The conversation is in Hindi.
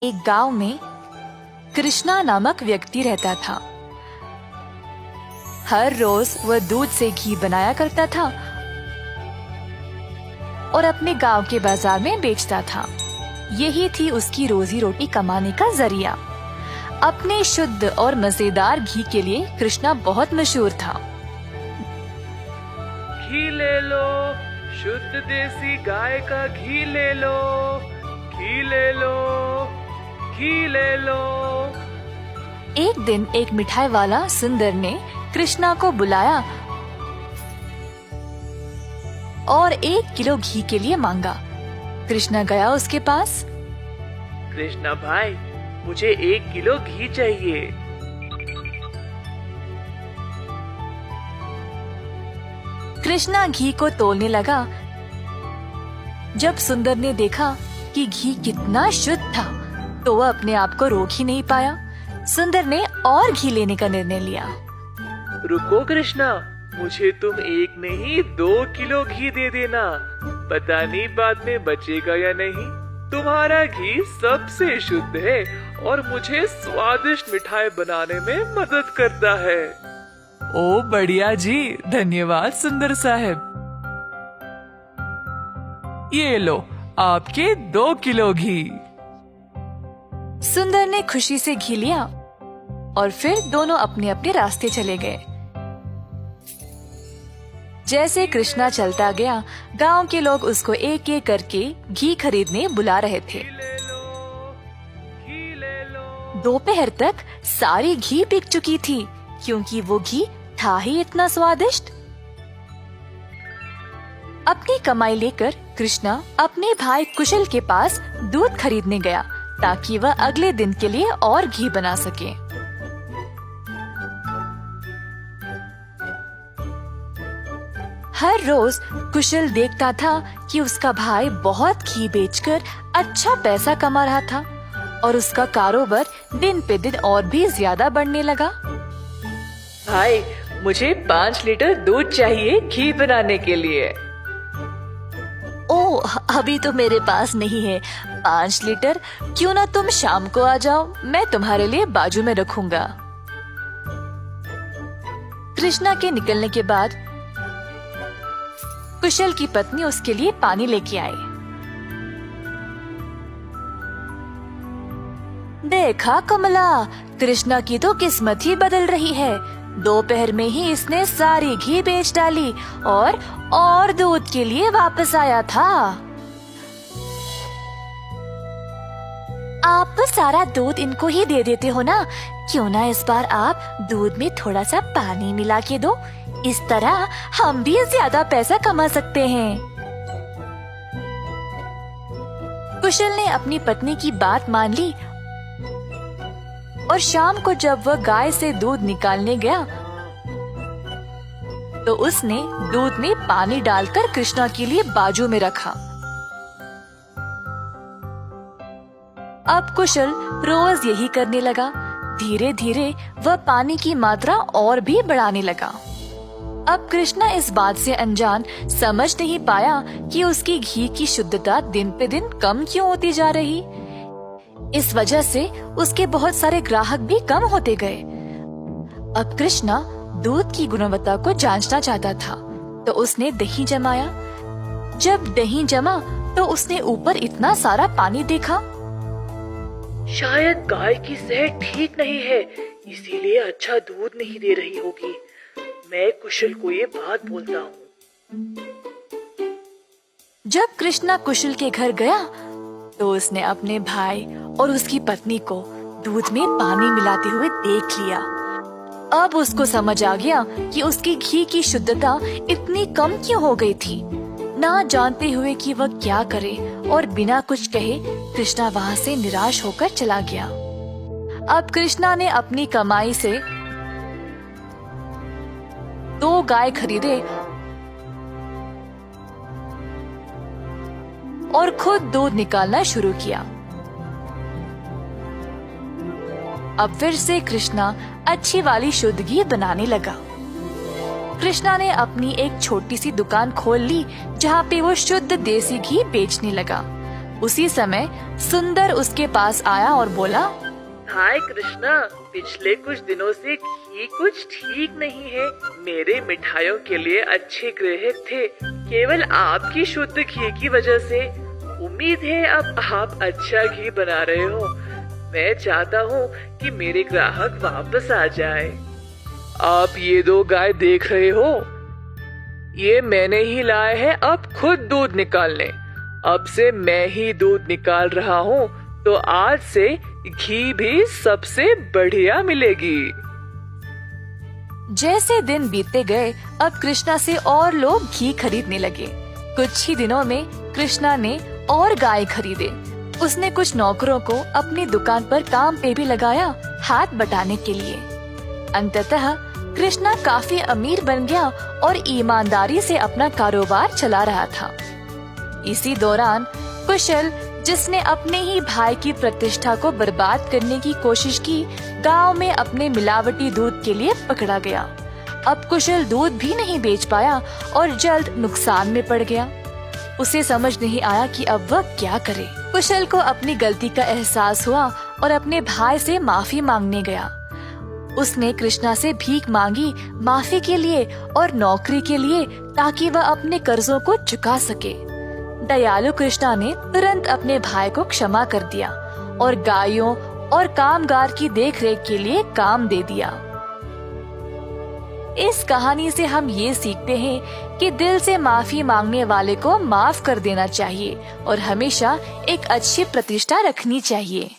एक गांव में कृष्णा नामक व्यक्ति रहता था। हर रोज वह दूध से घी बनाया करता था और अपने गांव के बाजार में बेचता था। यही थी उसकी रोजी रोटी कमाने का जरिया। अपने शुद्ध और मजेदार घी के लिए कृष्णा बहुत मशहूर था। घी ले लो, शुद्ध देसी गाय का घी ले लो, घी ले लो, घी ले लो। एक दिन एक मिठाई वाला सुंदर ने कृष्णा को बुलाया और 1 किलो घी के लिए मांगा। कृष्णा गया उसके पास। कृष्णा भाई, मुझे 1 किलो घी चाहिए। कृष्णा घी को तोलने लगा। जब सुंदर ने देखा कि घी कितना शुद्ध था तो वह अपने आप को रोक ही नहीं पाया। सुंदर ने और घी लेने का निर्णय लिया। रुको कृष्णा, मुझे तुम 1 नहीं 2 किलो घी दे देना। पता नहीं बाद में बचेगा या नहीं। तुम्हारा घी सबसे शुद्ध है और मुझे स्वादिष्ट मिठाई बनाने में मदद करता है। ओ बढ़िया जी, धन्यवाद सुंदर साहब। ये लो आपके 2 किलो घी। सुंदर ने खुशी से घी लिया और फिर दोनों अपने अपने रास्ते चले गए। जैसे कृष्णा चलता गया, गांव के लोग उसको एक एक करके घी खरीदने बुला रहे थे। दोपहर तक सारी घी बिक चुकी थी क्योंकि वो घी था ही इतना स्वादिष्ट। अपनी कमाई लेकर कृष्णा अपने भाई कुशल के पास दूध खरीदने गया ताकि वह अगले दिन के लिए और घी बना सके। हर रोज कुशल देखता था कि उसका भाई बहुत घी बेचकर अच्छा पैसा कमा रहा था और उसका कारोबार दिन पे दिन और भी ज्यादा बढ़ने लगा। भाई, मुझे 5 लीटर दूध चाहिए घी बनाने के लिए। ओह, अभी तो मेरे पास नहीं है 5 लीटर। क्यों ना तुम शाम को आ जाओ, मैं तुम्हारे लिए बाजू में रखूंगा। कृष्णा के निकलने के बाद कुशल की पत्नी उसके लिए पानी लेके आई। देखा कमला, कृष्णा की तो किस्मत ही बदल रही है। दोपहर में ही इसने सारी घी बेच डाली और दूध के लिए वापस आया था। आप सारा दूध इनको ही दे देते हो ना, क्यों ना इस बार आप दूध में थोड़ा सा पानी मिला के दो। इस तरह हम भी ज्यादा पैसा कमा सकते हैं। कुशल ने अपनी पत्नी की बात मान ली और शाम को जब वह गाय से दूध निकालने गया तो उसने दूध में पानी डालकर कृष्णा के लिए बाजू में रखा। अब कुशल रोज यही करने लगा। धीरे धीरे वह पानी की मात्रा और भी बढ़ाने लगा। अब कृष्णा इस बात से अनजान समझ नहीं पाया कि उसकी घी की शुद्धता दिन पे दिन कम क्यों होती जा रही। इस वजह से उसके बहुत सारे ग्राहक भी कम होते गए। अब कृष्णा दूध की गुणवत्ता को जांचना चाहता था तो उसने दही जमाया। जब दही जमा तो उसने ऊपर इतना सारा पानी देखा। शायद गाय की सेहत ठीक नहीं है, इसीलिए अच्छा दूध नहीं दे रही होगी। मैं कुशल को ये बात बोलता हूँ। जब कृष्णा कुशल के घर गया तो उसने अपने भाई और उसकी पत्नी को दूध में पानी मिलाते हुए देख लिया। अब उसको समझ आ गया कि उसकी घी की शुद्धता इतनी कम क्यों हो गई थी। ना जानते हुए कि वह क्या करे और बिना कुछ कहे कृष्णा वहाँ से निराश होकर चला गया। अब कृष्णा ने अपनी कमाई से 2 गाय खरीदे और खुद दूध निकालना शुरू किया। अब फिर से कृष्णा अच्छी वाली शुद्ध घी बनाने लगा। कृष्णा ने अपनी एक छोटी सी दुकान खोल ली जहाँ पे वो शुद्ध देसी घी बेचने लगा। उसी समय सुंदर उसके पास आया और बोला, हाय कृष्णा, पिछले कुछ दिनों से घी कुछ ठीक नहीं है। मेरे मिठाइयों के लिए अच्छे ग्राहक थे, केवल आपकी शुद्ध घी की वजह से। उम्मीद है अब आप अच्छा घी बना रहे हो। मैं चाहता हूँ कि मेरे ग्राहक वापस आ जाए। आप ये 2 गाय देख रहे हो, ये मैंने ही लाए हैं अब खुद दूध निकालने। अब से मैं ही दूध निकाल रहा हूँ, तो आज से घी भी सबसे बढ़िया मिलेगी। जैसे दिन बीतते गए, अब कृष्णा से और लोग घी खरीदने लगे। कुछ ही दिनों में कृष्णा ने और गाय खरीदे। उसने कुछ नौकरों को अपनी दुकान पर काम पे भी लगाया, हाथ बटाने के लिए। अंततः कृष्णा काफी अमीर बन गया और ईमानदारी से अपना कारोबार चला रहा था। इसी दौरान कुशल, जिसने अपने ही भाई की प्रतिष्ठा को बर्बाद करने की कोशिश की, गांव में अपने मिलावटी दूध के लिए पकड़ा गया। अब कुशल दूध भी नहीं बेच पाया और जल्द नुकसान में पड़ गया। उसे समझ नहीं आया कि अब वह क्या करे। कुशल को अपनी गलती का एहसास हुआ और अपने भाई से माफी मांगने गया। उसने कृष्णा से भीख मांगी माफी के लिए और नौकरी के लिए, ताकि वह अपने कर्जों को चुका सके। दयालु कृष्णा ने तुरंत अपने भाई को क्षमा कर दिया और गायों और कामगार की देखरेख के लिए काम दे दिया। इस कहानी से हम ये सीखते हैं कि दिल से माफी मांगने वाले को माफ कर देना चाहिए और हमेशा एक अच्छी प्रतिष्ठा रखनी चाहिए।